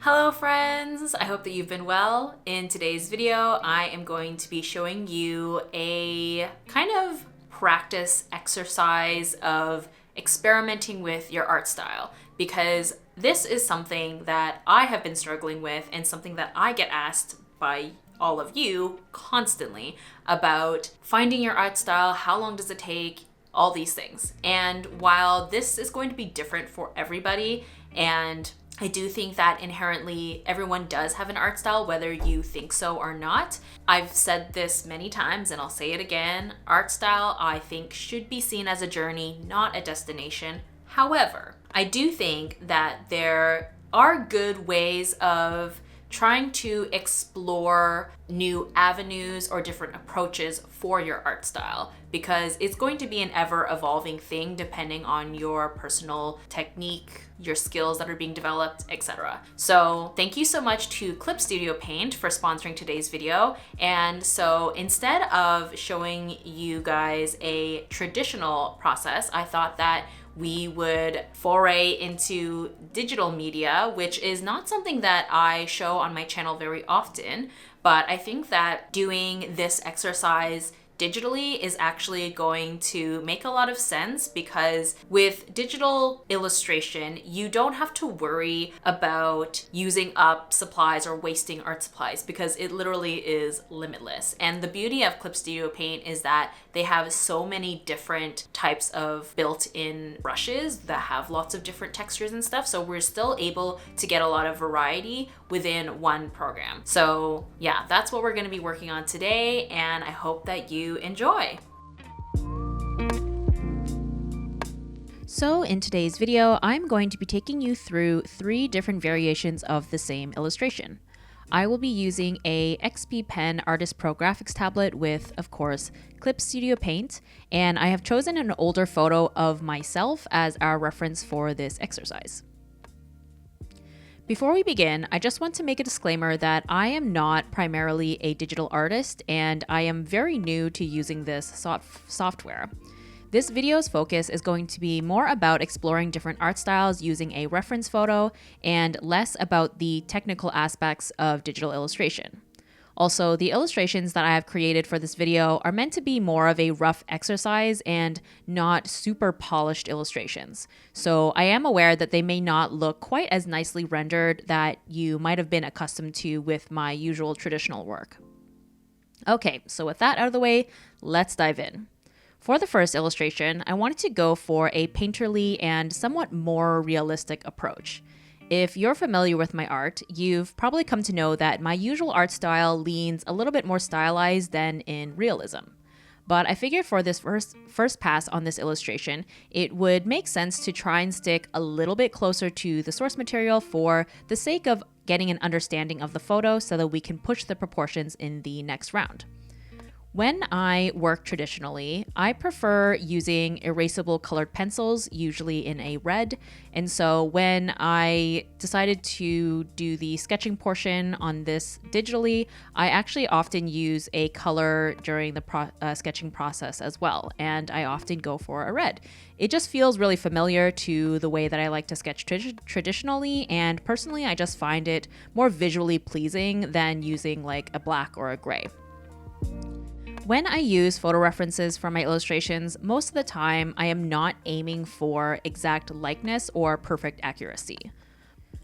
Hello friends, I hope that you've been well. In today's video, I am going to be showing you a kind of practice exercise of experimenting with your art style, because this is something that I have been struggling with and something that I get asked by all of you constantly about finding your art style, how long does it take, all these things. And while this is going to be different for everybody, and I do think that inherently everyone does have an art style, whether you think so or not. I've said this many times and I'll say it again. Art style, I think, should be seen as a journey, not a destination. However, I do think that there are good ways of trying to explore new avenues or different approaches for your art style, because it's going to be an ever-evolving thing depending on your personal technique, your skills that are being developed, etc. So thank you so much to Clip Studio Paint for sponsoring today's video. And so instead of showing you guys a traditional process, I thought that we would foray into digital media, which is not something that I show on my channel very often, but I think that doing this exercise digitally is actually going to make a lot of sense, because with digital illustration, you don't have to worry about using up supplies or wasting art supplies, because it literally is limitless. And the beauty of Clip Studio Paint is that they have so many different types of built-in brushes that have lots of different textures and stuff, so we're still able to get a lot of variety within one program. So yeah, that's what we're going to be working on today, and I hope that you enjoy. So in today's video, I'm going to be taking you through 3 different variations of the same illustration. I will be using a XP Pen Artist Pro graphics tablet with, of course, Clip Studio Paint, and I have chosen an older photo of myself as our reference for this exercise. Before we begin, I just want to make a disclaimer that I am not primarily a digital artist, and I am very new to using this software. This video's focus is going to be more about exploring different art styles using a reference photo and less about the technical aspects of digital illustration. Also, the illustrations that I have created for this video are meant to be more of a rough exercise and not super polished illustrations. So I am aware that they may not look quite as nicely rendered that you might have been accustomed to with my usual traditional work. Okay, so with that out of the way, let's dive in. For the first illustration, I wanted to go for a painterly and somewhat more realistic approach. If you're familiar with my art, you've probably come to know that my usual art style leans a little bit more stylized than in realism. But I figured for this first pass on this illustration, it would make sense to try and stick a little bit closer to the source material for the sake of getting an understanding of the photo so that we can push the proportions in the next round. When I work traditionally, I prefer using erasable colored pencils, usually in a red. And so when I decided to do the sketching portion on this digitally, I actually often use a color during the sketching process as well. And I often go for a red. It just feels really familiar to the way that I like to sketch traditionally. And personally, I just find it more visually pleasing than using like a black or a gray. When I use photo references for my illustrations, most of the time I am not aiming for exact likeness or perfect accuracy.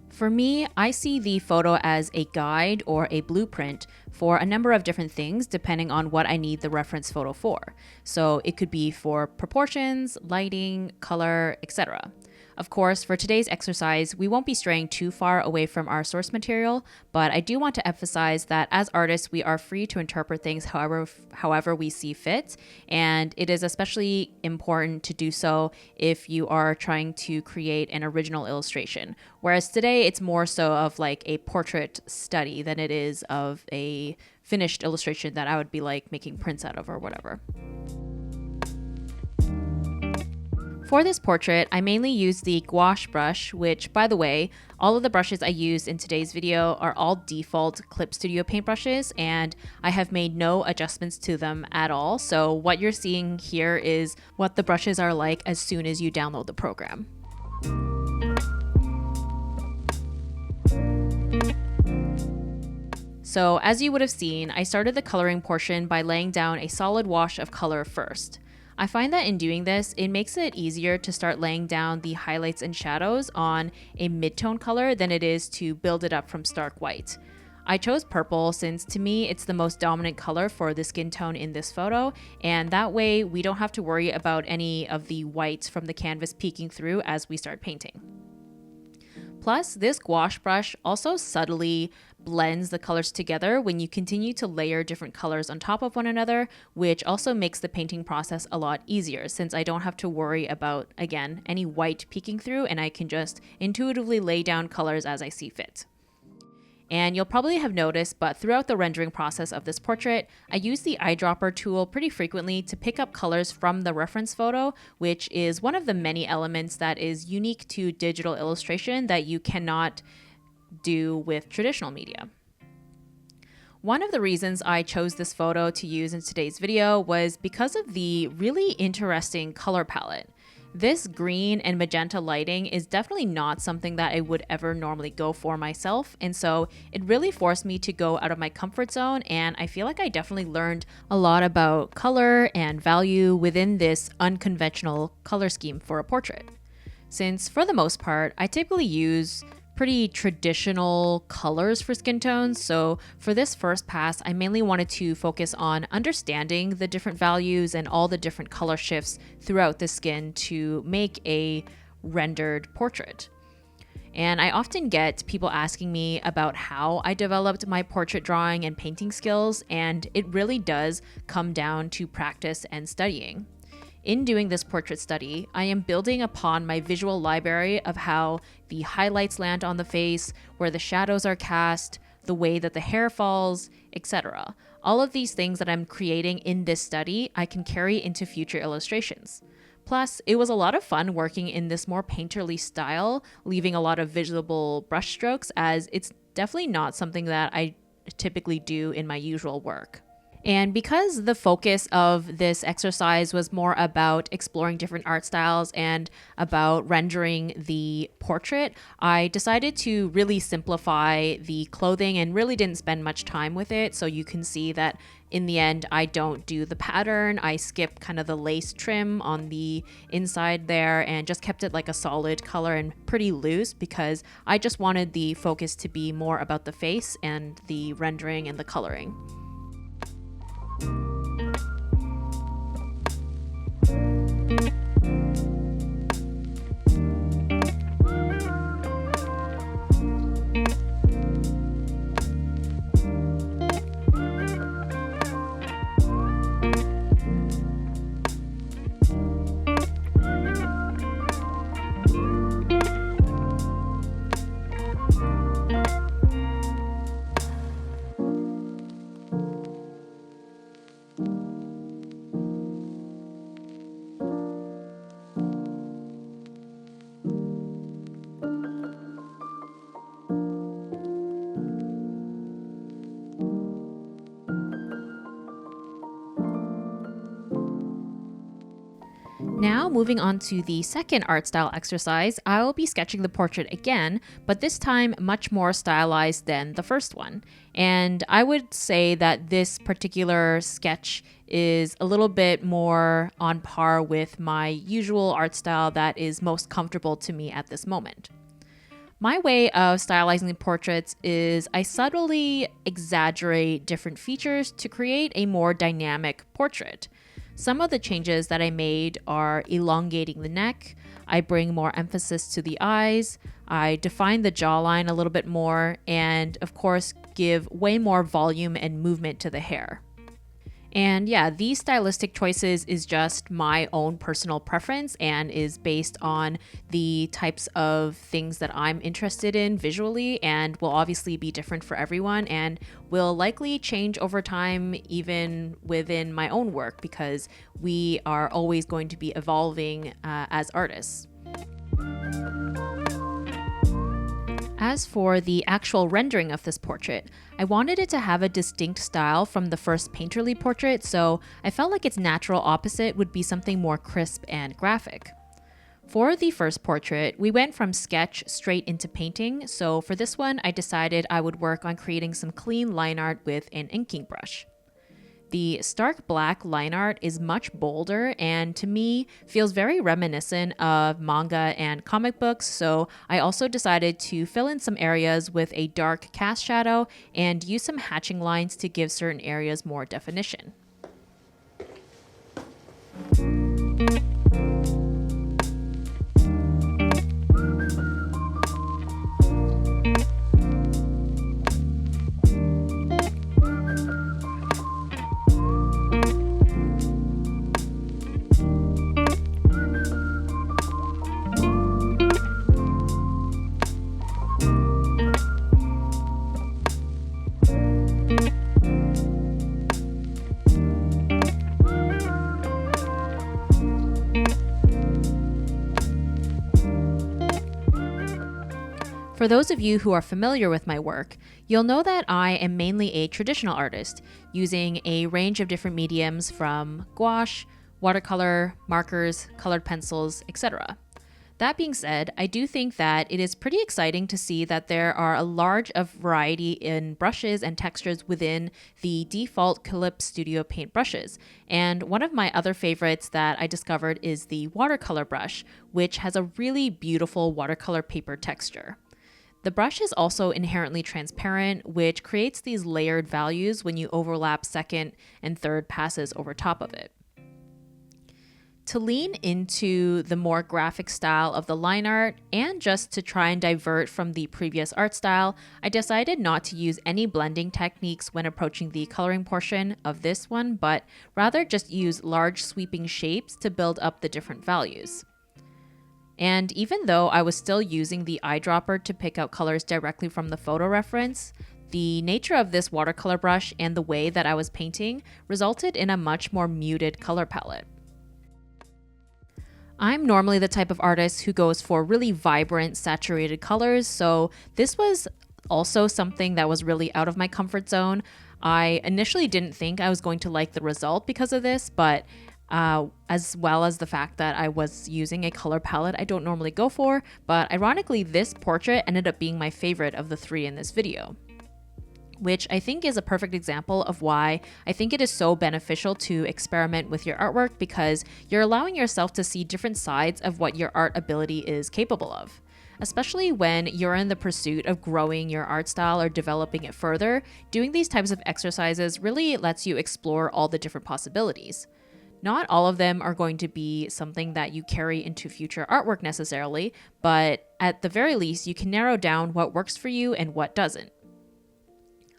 For me, I see the photo as a guide or a blueprint for a number of different things depending on what I need the reference photo for. So it could be for proportions, lighting, color, etc. Of course, for today's exercise, we won't be straying too far away from our source material, but I do want to emphasize that as artists, we are free to interpret things however we see fit, and it is especially important to do so if you are trying to create an original illustration. Whereas today, it's more so of like a portrait study than it is of a finished illustration that I would be like making prints out of or whatever. For this portrait, I mainly used the gouache brush, which, by the way, all of the brushes I used in today's video are all default Clip Studio Paint brushes, and I have made no adjustments to them at all. So what you're seeing here is what the brushes are like as soon as you download the program. So as you would have seen, I started the coloring portion by laying down a solid wash of color first. I find that in doing this, it makes it easier to start laying down the highlights and shadows on a mid-tone color than it is to build it up from stark white. I chose purple since to me it's the most dominant color for the skin tone in this photo, and that way we don't have to worry about any of the whites from the canvas peeking through as we start painting. Plus, this gouache brush also subtly blends the colors together when you continue to layer different colors on top of one another, which also makes the painting process a lot easier since I don't have to worry about, again, any white peeking through, and I can just intuitively lay down colors as I see fit. And you'll probably have noticed, but throughout the rendering process of this portrait, I use the eyedropper tool pretty frequently to pick up colors from the reference photo, which is one of the many elements that is unique to digital illustration that you cannot do with traditional media. One of the reasons I chose this photo to use in today's video was because of the really interesting color palette. This green and magenta lighting is definitely not something that I would ever normally go for myself, and so it really forced me to go out of my comfort zone, and I feel like I definitely learned a lot about color and value within this unconventional color scheme for a portrait. Since for the most part, I typically use pretty traditional colors for skin tones, so for this first pass, I mainly wanted to focus on understanding the different values and all the different color shifts throughout the skin to make a rendered portrait. And I often get people asking me about how I developed my portrait drawing and painting skills, and it really does come down to practice and studying. In doing this portrait study, I am building upon my visual library of how the highlights land on the face, where the shadows are cast, the way that the hair falls, etc. All of these things that I'm creating in this study, I can carry into future illustrations. Plus, it was a lot of fun working in this more painterly style, leaving a lot of visible brush strokes, as it's definitely not something that I typically do in my usual work. And because the focus of this exercise was more about exploring different art styles and about rendering the portrait, I decided to really simplify the clothing and really didn't spend much time with it. So you can see that in the end, I don't do the pattern. I skip kind of the lace trim on the inside there and just kept it like a solid color and pretty loose because I just wanted the focus to be more about the face and the rendering and the coloring. Now, moving on to the second art style exercise, I will be sketching the portrait again, but this time much more stylized than the first one. And I would say that this particular sketch is a little bit more on par with my usual art style that is most comfortable to me at this moment. My way of stylizing portraits is I subtly exaggerate different features to create a more dynamic portrait. Some of the changes that I made are elongating the neck, I bring more emphasis to the eyes, I define the jawline a little bit more, and of course give way more volume and movement to the hair. And yeah, these stylistic choices is just my own personal preference and is based on the types of things that I'm interested in visually and will obviously be different for everyone and will likely change over time even within my own work because we are always going to be evolving as artists. As for the actual rendering of this portrait, I wanted it to have a distinct style from the first painterly portrait, so I felt like its natural opposite would be something more crisp and graphic. For the first portrait, we went from sketch straight into painting, so for this one, I decided I would work on creating some clean line art with an inking brush. The stark black line art is much bolder and to me feels very reminiscent of manga and comic books, so I also decided to fill in some areas with a dark cast shadow and use some hatching lines to give certain areas more definition. For those of you who are familiar with my work, you'll know that I am mainly a traditional artist, using a range of different mediums from gouache, watercolor, markers, colored pencils, etc. That being said, I do think that it is pretty exciting to see that there are a large of variety in brushes and textures within the default Clip Studio paint brushes. And one of my other favorites that I discovered is the watercolor brush, which has a really beautiful watercolor paper texture. The brush is also inherently transparent, which creates these layered values when you overlap second and third passes over top of it. To lean into the more graphic style of the line art, and just to try and divert from the previous art style, I decided not to use any blending techniques when approaching the coloring portion of this one, but rather just use large sweeping shapes to build up the different values. And even though I was still using the eyedropper to pick out colors directly from the photo reference, the nature of this watercolor brush and the way that I was painting resulted in a much more muted color palette. I'm normally the type of artist who goes for really vibrant, saturated colors, so this was also something that was really out of my comfort zone. I initially didn't think I was going to like the result because of this, but as well as the fact that I was using a color palette I don't normally go for, but ironically this portrait ended up being my favorite of the three in this video, which I think is a perfect example of why I think it is so beneficial to experiment with your artwork, because you're allowing yourself to see different sides of what your art ability is capable of. Especially when you're in the pursuit of growing your art style or developing it further, doing these types of exercises really lets you explore all the different possibilities. Not all of them are going to be something that you carry into future artwork necessarily, but at the very least, you can narrow down what works for you and what doesn't.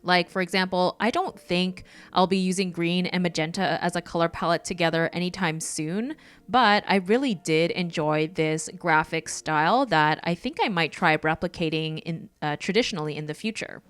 Like, for example, I don't think I'll be using green and magenta as a color palette together anytime soon, but I really did enjoy this graphic style that I think I might try replicating traditionally in the future.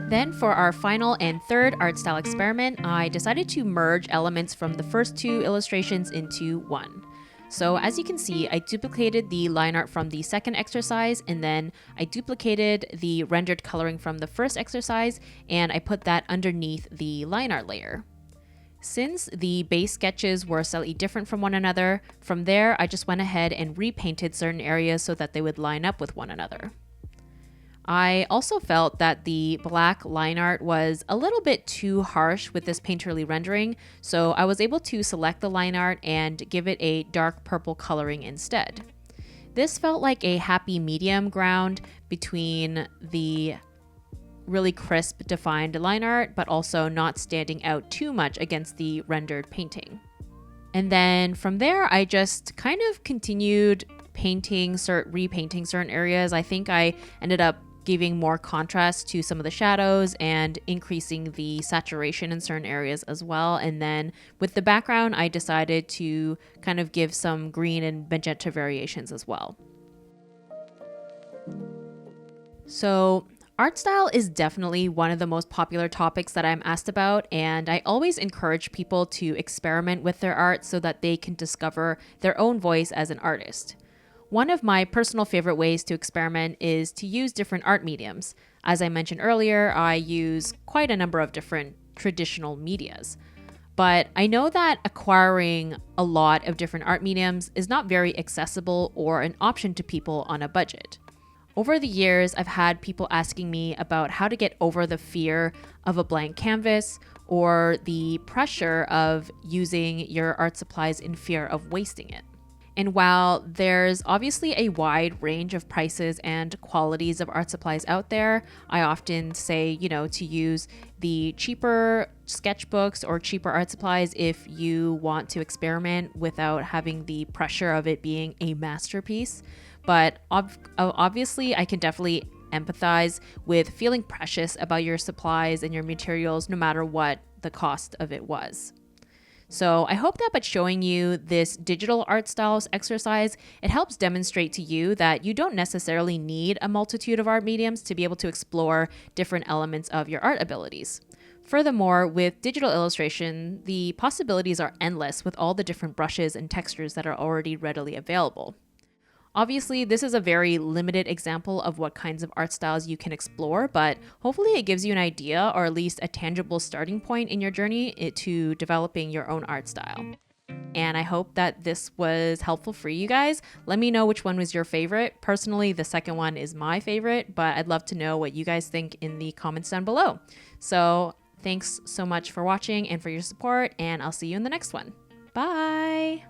Then for our final and third art style experiment, I decided to merge elements from the first two illustrations into one. So as you can see, I duplicated the line art from the second exercise, and then I duplicated the rendered coloring from the first exercise, and I put that underneath the line art layer. Since the base sketches were slightly different from one another, from there I just went ahead and repainted certain areas so that they would line up with one another. I also felt that the black line art was a little bit too harsh with this painterly rendering, so I was able to select the line art and give it a dark purple coloring instead. This felt like a happy medium ground between the really crisp, defined line art, but also not standing out too much against the rendered painting. And then from there, I just kind of continued repainting certain areas. I think I ended up giving more contrast to some of the shadows and increasing the saturation in certain areas as well. And then with the background, I decided to kind of give some green and magenta variations as well. So art style is definitely one of the most popular topics that I'm asked about, and I always encourage people to experiment with their art so that they can discover their own voice as an artist. One of my personal favorite ways to experiment is to use different art mediums. As I mentioned earlier, I use quite a number of different traditional medias. But I know that acquiring a lot of different art mediums is not very accessible or an option to people on a budget. Over the years, I've had people asking me about how to get over the fear of a blank canvas or the pressure of using your art supplies in fear of wasting it. And while there's obviously a wide range of prices and qualities of art supplies out there, I often say, to use the cheaper sketchbooks or cheaper art supplies if you want to experiment without having the pressure of it being a masterpiece. But obviously, I can definitely empathize with feeling precious about your supplies and your materials, no matter what the cost of it was. So I hope that by showing you this digital art styles exercise, it helps demonstrate to you that you don't necessarily need a multitude of art mediums to be able to explore different elements of your art abilities. Furthermore, with digital illustration, the possibilities are endless with all the different brushes and textures that are already readily available. Obviously, this is a very limited example of what kinds of art styles you can explore, but hopefully it gives you an idea or at least a tangible starting point in your journey to developing your own art style. And I hope that this was helpful for you guys. Let me know which one was your favorite. Personally, the second one is my favorite, but I'd love to know what you guys think in the comments down below. So thanks so much for watching and for your support, and I'll see you in the next one. Bye!